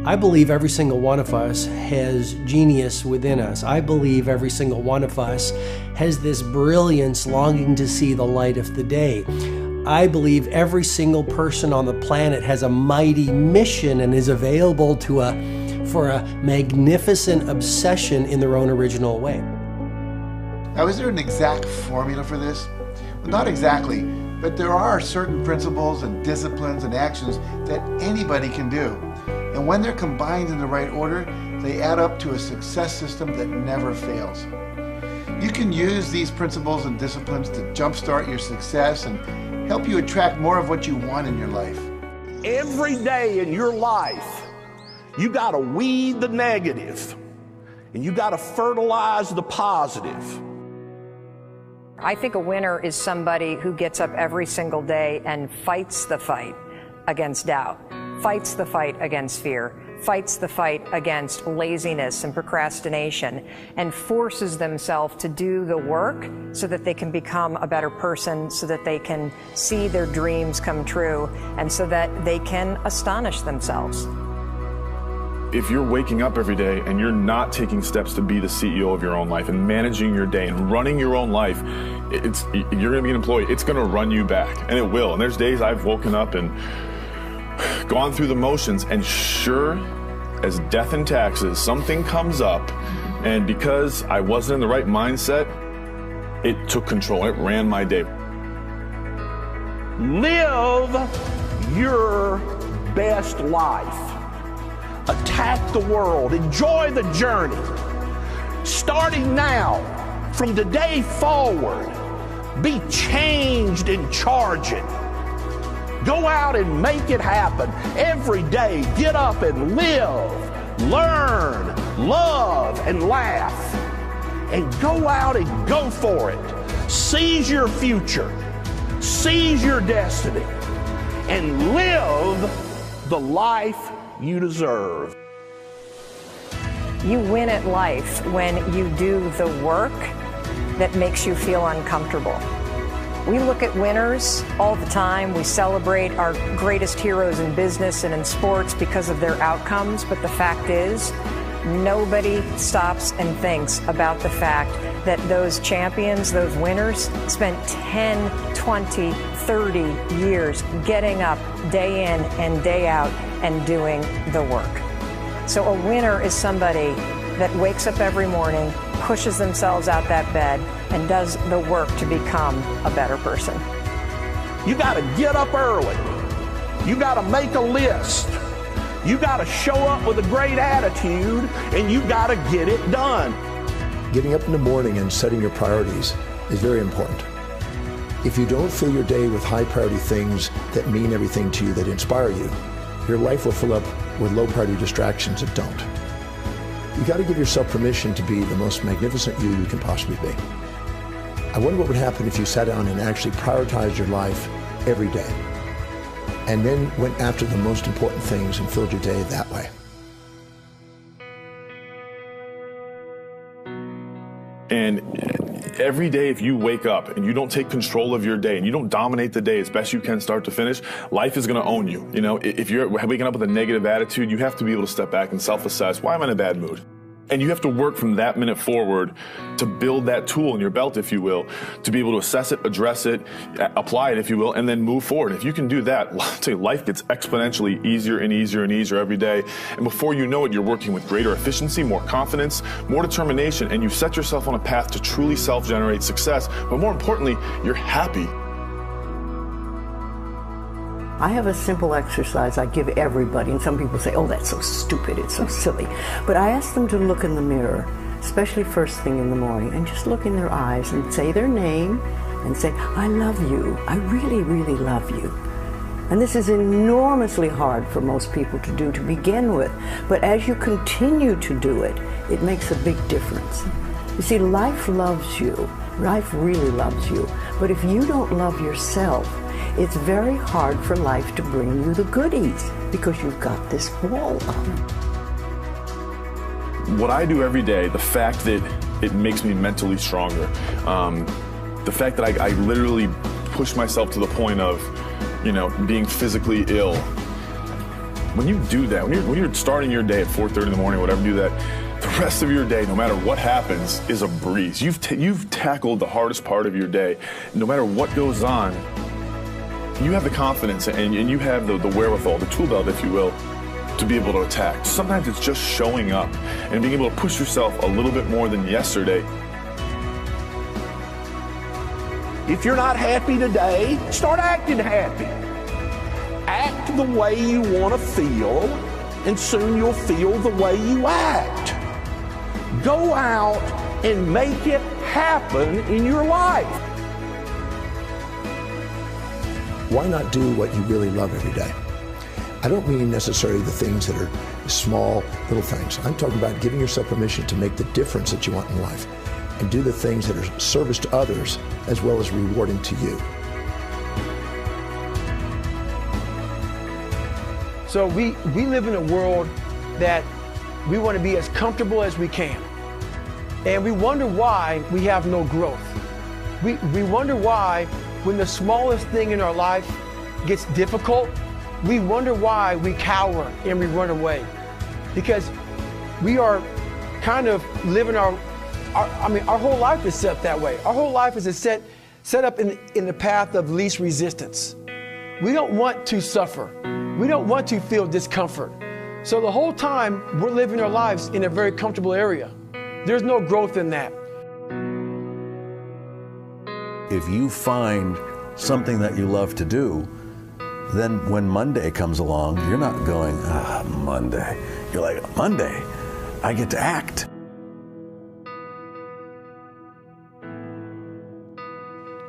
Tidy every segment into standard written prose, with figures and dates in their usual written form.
I believe every single one of us has genius within us. I believe every single one of us has this brilliance longing to see the light of the day. I believe every single person on the planet has a mighty mission and is available for a magnificent obsession in their own original way. Now, is there an exact formula for this? Well, not exactly, but there are certain principles and disciplines and actions that anybody can do. And when they're combined in the right order, they add up to a success system that never fails. You can use these principles and disciplines to jumpstart your success and help you attract more of what you want in your life. Every day in your life, you got to weed the negative and you got to fertilize the positive. I think a winner is somebody who gets up every single day and fights the fight against doubt, fights the fight against fear, fights the fight against laziness and procrastination, and forces themselves to do the work so that they can become a better person, so that they can see their dreams come true, and so that they can astonish themselves. If you're waking up every day and you're not taking steps to be the CEO of your own life and managing your day and running your own life, you're going to be an employee. It's going to run you back, and it will. And there's days I've woken up and gone through the motions, and sure as death and taxes, something comes up, and because I wasn't in the right mindset, it took control. It ran my day. Live your best life. Attack the world. Enjoy the journey. Starting now, from today forward, be changed and charge it. Go out and make it happen. Every day, get up and live, learn, love, and laugh. And go out and go for it. Seize your future. Seize your destiny. And live the life you deserve. You win at life when you do the work that makes you feel uncomfortable. We look at winners all the time. We celebrate our greatest heroes in business and in sports because of their outcomes, but the fact is, nobody stops and thinks about the fact that those champions, those winners, spent 10, 20, 30 years getting up day in and day out and doing the work. So a winner is somebody that wakes up every morning, pushes themselves out that bed, and does the work to become a better person. You got to get up early. You got to make a list. You got to show up with a great attitude, and you got to get it done. Getting up in the morning and setting your priorities is very important. If you don't fill your day with high priority things that mean everything to you, that inspire you, your life will fill up with low priority distractions that don't. You got to give yourself permission to be the most magnificent you can possibly be. I wonder what would happen if you sat down and actually prioritized your life every day, and then went after the most important things and filled your day that way. And every day, if you wake up and you don't take control of your day and you don't dominate the day as best you can start to finish, life is going to own you. You know, if you're waking up with a negative attitude, you have to be able to step back and self-assess. Why am I in a bad mood? And you have to work from that minute forward to build that tool in your belt, if you will, to be able to assess it, address it, apply it, if you will, and then move forward. If you can do that, I'll tell you, life gets exponentially easier and easier and easier every day. And before you know it, you're working with greater efficiency, more confidence, more determination, and you've set yourself on a path to truly self-generate success. But more importantly, you're happy. I have a simple exercise I give everybody, and some people say, oh, that's so stupid, it's so silly. But I ask them to look in the mirror, especially first thing in the morning, and just look in their eyes and say their name and say, I love you, I really, really love you. And this is enormously hard for most people to do to begin with, but as you continue to do it, it makes a big difference. You see, life loves you, life really loves you, but if you don't love yourself, it's very hard for life to bring you the goodies because you've got this wall up. What I do every day, the fact that it makes me mentally stronger, the fact that I literally push myself to the point of, being physically ill, When you do that, when you're starting your day at 4:30 in the morning, whatever, do that, the rest of your day, no matter what happens, is a breeze. You've tackled the hardest part of your day. No matter what goes on, you have the confidence and you have the wherewithal, the tool belt, if you will, to be able to attack. Sometimes it's just showing up and being able to push yourself a little bit more than yesterday. If you're not happy today, start acting happy. Act the way you want to feel, and soon you'll feel the way you act. Go out and make it happen in your life. Why not do what you really love every day? I don't mean necessarily the things that are small, little things. I'm talking about giving yourself permission to make the difference that you want in life and do the things that are service to others as well as rewarding to you. So we live in a world that we want to be as comfortable as we can. And we wonder why we have no growth. We wonder why when the smallest thing in our life gets difficult, we wonder why we cower and we run away. Because we are kind of living our whole life is set that way. Our whole life is set up in the path of least resistance. We don't want to suffer. We don't want to feel discomfort. So the whole time we're living our lives in a very comfortable area. There's no growth in that. If you find something that you love to do, then when Monday comes along, you're not going, Monday. You're like, Monday, I get to act.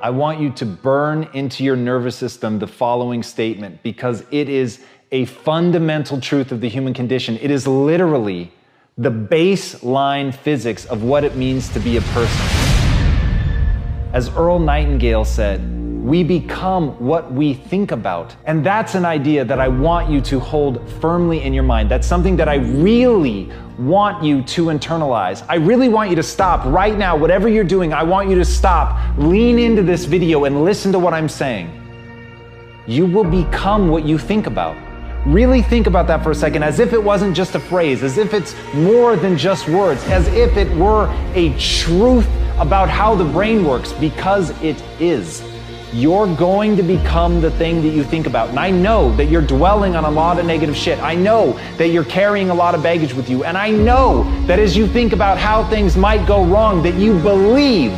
I want you to burn into your nervous system the following statement because it is a fundamental truth of the human condition. It is literally the baseline physics of what it means to be a person. As Earl Nightingale said, we become what we think about. And that's an idea that I want you to hold firmly in your mind. That's something that I really want you to internalize. I really want you to stop right now. Whatever you're doing, I want you to stop, lean into this video and listen to what I'm saying. You will become what you think about. Really think about that for a second, as if it wasn't just a phrase, as if it's more than just words, as if it were a truth about how the brain works, because it is. You're going to become the thing that you think about. And I know that you're dwelling on a lot of negative shit. I know that you're carrying a lot of baggage with you. And I know that as you think about how things might go wrong, that you believe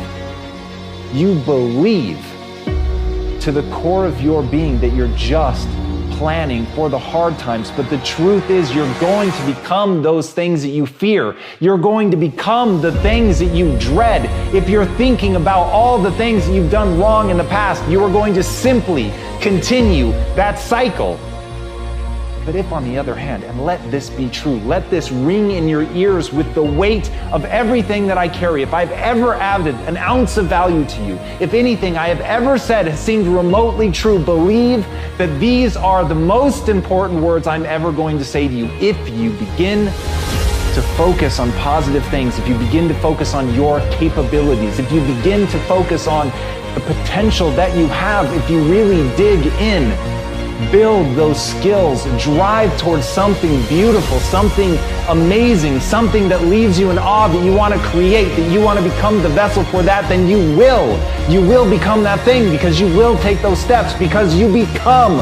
to the core of your being that you're just planning for the hard times. But the truth is, you're going to become those things that you fear. You're going to become the things that you dread. If you're thinking about all the things that you've done wrong in the past, you are going to simply continue that cycle. But if, on the other hand, and let this be true, let this ring in your ears with the weight of everything that I carry, if I've ever added an ounce of value to you, if anything I have ever said has seemed remotely true, believe that these are the most important words I'm ever going to say to you. If you begin to focus on positive things, if you begin to focus on your capabilities, if you begin to focus on the potential that you have, if you really dig in, build those skills, drive towards something beautiful, something amazing, something that leaves you in awe, that you want to create, that you want to become the vessel for that, then you will become that thing, because you will take those steps, because you become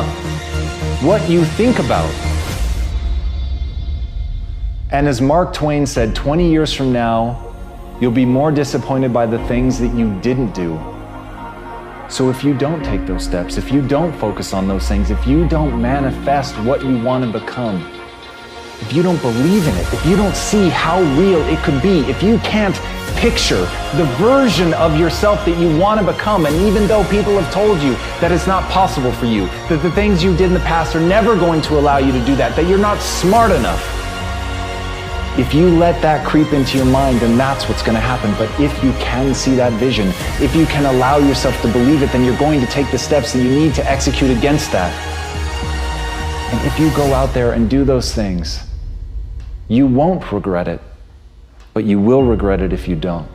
what you think about. And as Mark Twain said, 20 years from now, you'll be more disappointed by the things that you didn't do. So if you don't take those steps, if you don't focus on those things, if you don't manifest what you want to become, if you don't believe in it, if you don't see how real it could be, if you can't picture the version of yourself that you want to become, and even though people have told you that it's not possible for you, that the things you did in the past are never going to allow you to do that, that you're not smart enough, if you let that creep into your mind, then that's what's going to happen. But if you can see that vision, if you can allow yourself to believe it, then you're going to take the steps that you need to execute against that. And if you go out there and do those things, you won't regret it, but you will regret it if you don't.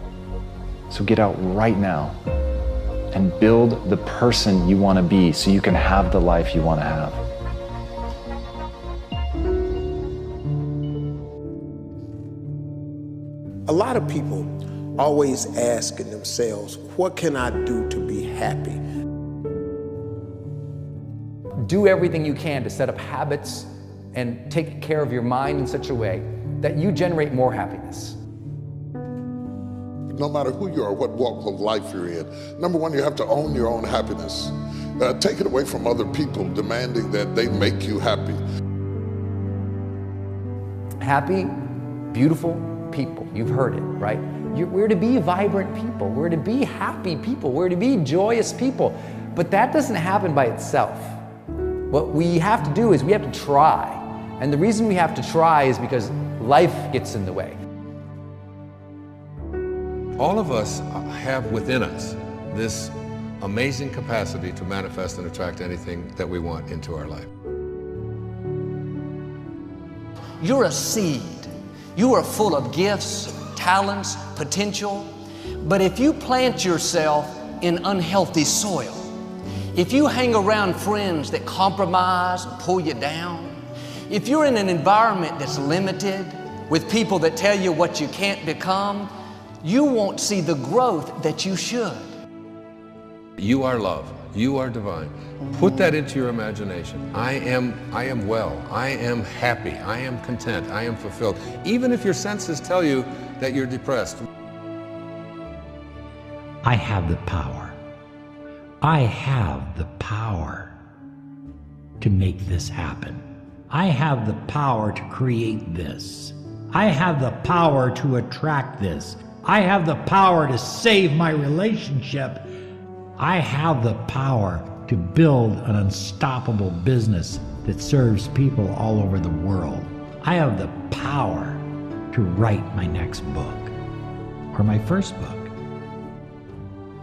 So get out right now and build the person you want to be so you can have the life you want to have. A lot of people always asking themselves, what can I do to be happy? Do everything you can to set up habits and take care of your mind in such a way that you generate more happiness. No matter who you are, what walk of life you're in, number one, you have to own your own happiness. Take it away from other people demanding that they make you happy. Happy, beautiful people. You've heard it, right? We're to be vibrant people. We're to be happy people. We're to be joyous people. But that doesn't happen by itself. What we have to do is we have to try. And the reason we have to try is because life gets in the way. All of us have within us this amazing capacity to manifest and attract anything that we want into our life. You're a seed. You are full of gifts, talents, potential. But if you plant yourself in unhealthy soil, if you hang around friends that compromise and pull you down, if you're in an environment that's limited with people that tell you what you can't become, you won't see the growth that you should. You are love. You are divine. Put that into your imagination. I am well. I am happy. I am content. I am fulfilled. Even if your senses tell you that you're depressed. I have the power. I have the power to make this happen. I have the power to create this. I have the power to attract this. I have the power to save my relationship. I have the power to build an unstoppable business that serves people all over the world. I have the power to write my next book or my first book.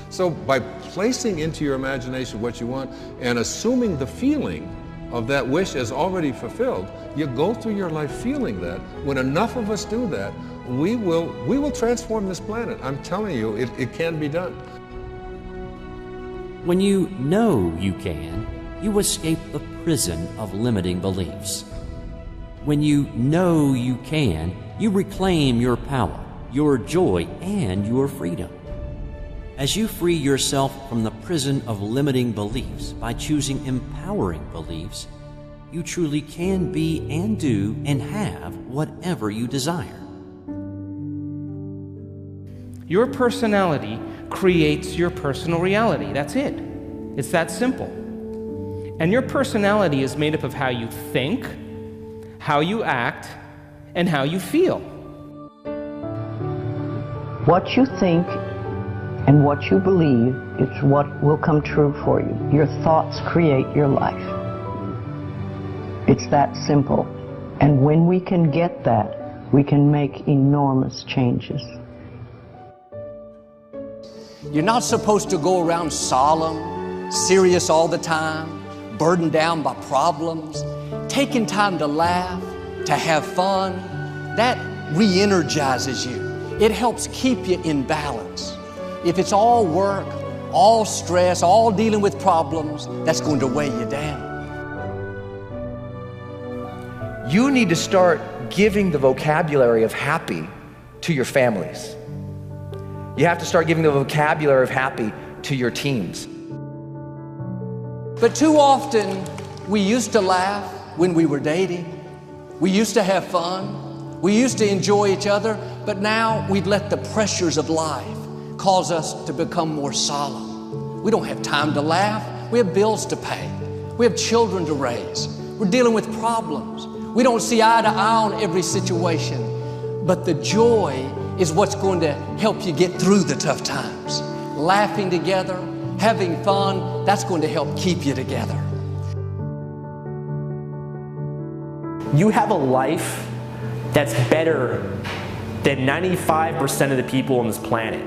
So by placing into your imagination what you want and assuming the feeling of that wish as already fulfilled, you go through your life feeling that. When enough of us do that, we will transform this planet. I'm telling you, it can be done. When you know you can, you escape the prison of limiting beliefs. When you know you can, you reclaim your power, your joy, and your freedom. As you free yourself from the prison of limiting beliefs by choosing empowering beliefs, you truly can be and do and have whatever you desire. Your personality creates your personal reality. That's it. It's that simple. And your personality is made up of how you think, how you act, and how you feel. What you think and what you believe is what will come true for you. Your thoughts create your life. It's that simple. And when we can get that, we can make enormous changes. You're not supposed to go around solemn, serious all the time, burdened down by problems. Taking time to laugh, to have fun, that re-energizes you. It helps keep you in balance. If it's all work, all stress, all dealing with problems, that's going to weigh you down. You need to start giving the vocabulary of happy to your families. You have to start giving the vocabulary of happy to your teams. But too often, we used to laugh when we were dating. We used to have fun. We used to enjoy each other. But now we've let the pressures of life cause us to become more solemn. We don't have time to laugh. We have bills to pay. We have children to raise. We're dealing with problems. We don't see eye to eye on every situation. But the joy is what's going to help you get through the tough times. Laughing together, having fun, that's going to help keep you together. You have a life that's better than 95% of the people on this planet.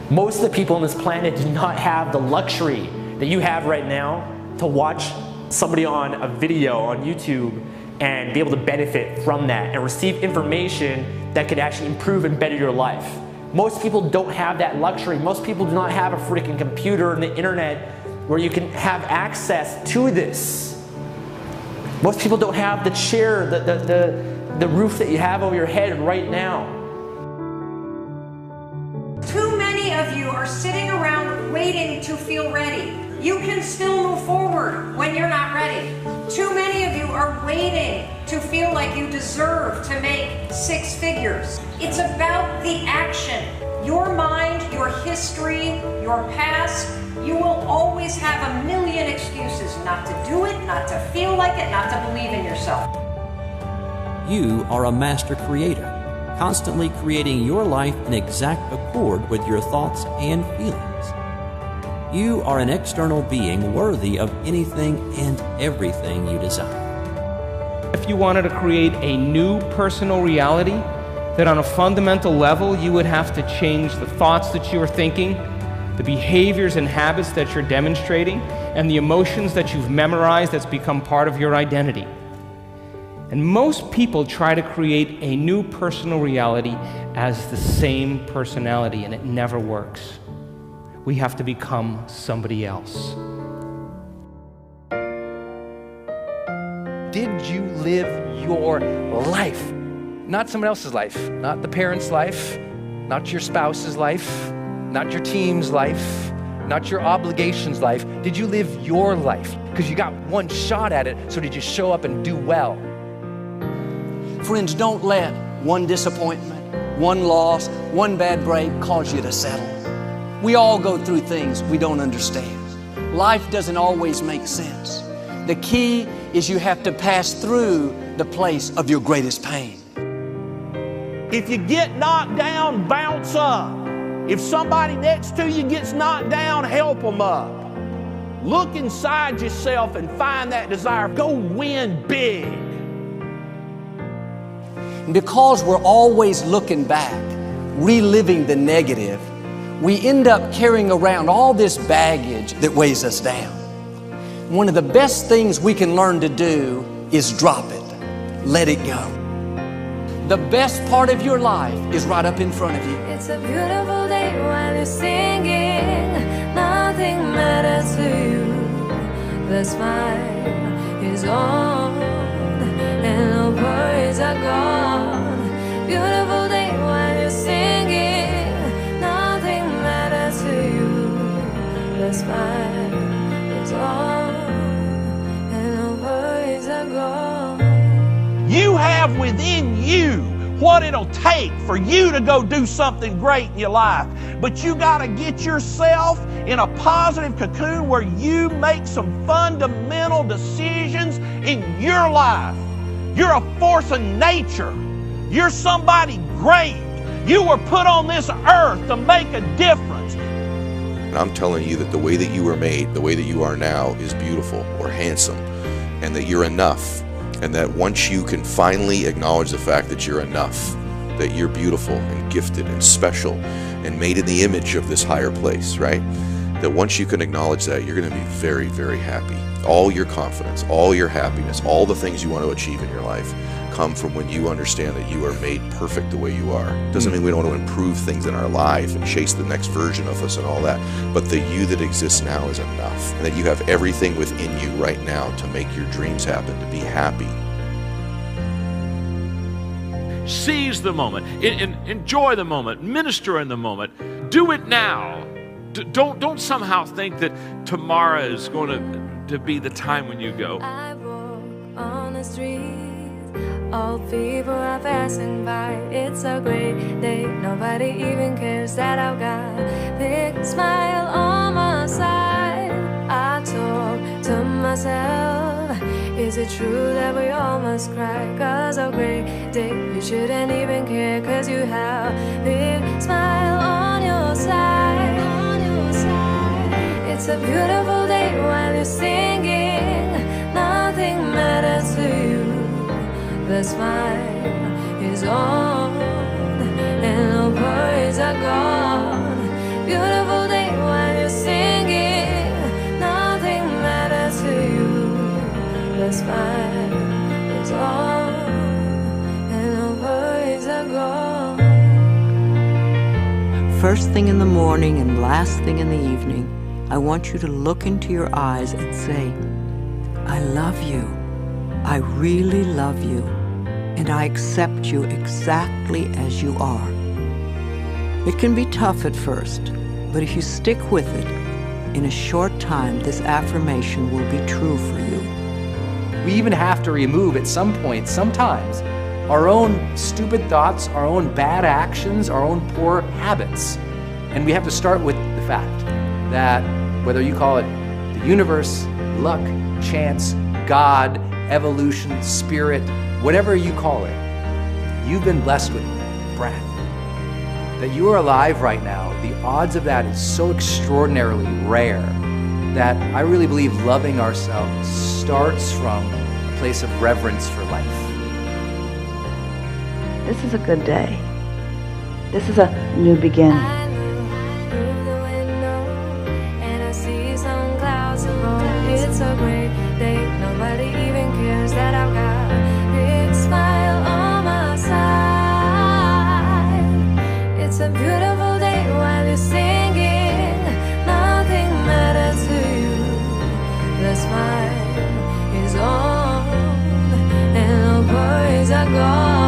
Most of the people on this planet do not have the luxury that you have right now to watch somebody on a video on YouTube and be able to benefit from that and receive information that could actually improve and better your life. Most people don't have that luxury. Most people do not have a freaking computer and the internet where you can have access to this. Most people don't have the chair, the roof that you have over your head right now. are sitting around waiting to feel ready. You can still move forward when you're not ready. Too many of you are waiting to feel like you deserve to make 6 figures. It's about the action. Your mind, your history, your past, you will always have a million excuses not to do it, not to feel like it, not to believe in yourself. You are a master creator, constantly creating your life in exact accord with your thoughts and feelings. You are an external being worthy of anything and everything you desire. If you wanted to create a new personal reality, that on a fundamental level you would have to change the thoughts that you are thinking, the behaviors and habits that you're demonstrating, and the emotions that you've memorized that's become part of your identity. And most people try to create a new personal reality as the same personality, and it never works. We have to become somebody else. Did you live your life? Not someone else's life, not the parent's life, not your spouse's life, not your team's life, not your obligations life. Did you live your life? Because you got one shot at it, so did you show up and do well? Friends, don't let one disappointment, one loss, one bad break cause you to settle. We all go through things we don't understand. Life doesn't always make sense. The key is you have to pass through the place of your greatest pain. If you get knocked down, bounce up. If somebody next to you gets knocked down, help them up. Look inside yourself and find that desire. Go win big. Because we're always looking back, reliving the negative, we end up carrying around all this baggage that weighs us down. One of the best things we can learn to do is drop it. Let it go. The best part of your life is right up in front of you. It's a beautiful day while you're singing. Nothing matters to you. The smile is gone and no worries are gone. Beautiful day while you're singing. Nothing matters to you. The smile is gone and no worries are gone. You have within you what it'll take for you to go do something great in your life. But you got to get yourself in a positive cocoon where you make some fundamental decisions in your life. You're a force of nature. You're somebody great. You were put on this earth to make a difference. And I'm telling you that the way that you were made, the way that you are now, is beautiful or handsome, and that you're enough. And that once you can finally acknowledge the fact that you're enough, that you're beautiful and gifted and special and made in the image of this higher place, right? That once you can acknowledge that, you're going to be very, very happy. All your confidence, all your happiness, all the things you want to achieve in your life come from when you understand that you are made perfect the way you are. Doesn't mean we don't want to improve things in our life and chase the next version of us and all that, but the you that exists now is enough, and that you have everything within you right now to make your dreams happen, to be happy. Seize the moment, enjoy the moment, minister in the moment. Do it now. Don't somehow think that tomorrow is going to be the time when you go. I walk on the street. All people are passing by. It's a great day. Nobody even cares that I've got a big smile on my side. I talk to myself. Is it true that we all must cry? 'Cause a great day, you shouldn't even care. 'Cause you have a big smile on your side. It's a beautiful day while you're singing. Nothing matters to you. The smile is gone and no worries are gone. Beautiful day while you're singing. Nothing matters to you. The smile is gone and no worries are gone. First thing in the morning and last thing in the evening, I want you to look into your eyes and say, I love you. I really love you. And I accept you exactly as you are. It can be tough at first, But if you stick with it, in a short time, this affirmation will be true for you. We even have to remove at some point, sometimes, our own stupid thoughts, our own bad actions, our own poor habits. And we have to start with the fact that whether you call it the universe, luck, chance, God, evolution, spirit, whatever you call it, you've been blessed with breath. That you are alive right now, the odds of that is so extraordinarily rare that I really believe loving ourselves starts from a place of reverence for life. This is a good day. This is a new beginning. And I see some clouds above. It's a great day. Nobody even cares that I've got a big smile on my side. It's a beautiful day while you're singing. Nothing matters to you. The smile is on and the worries are gone.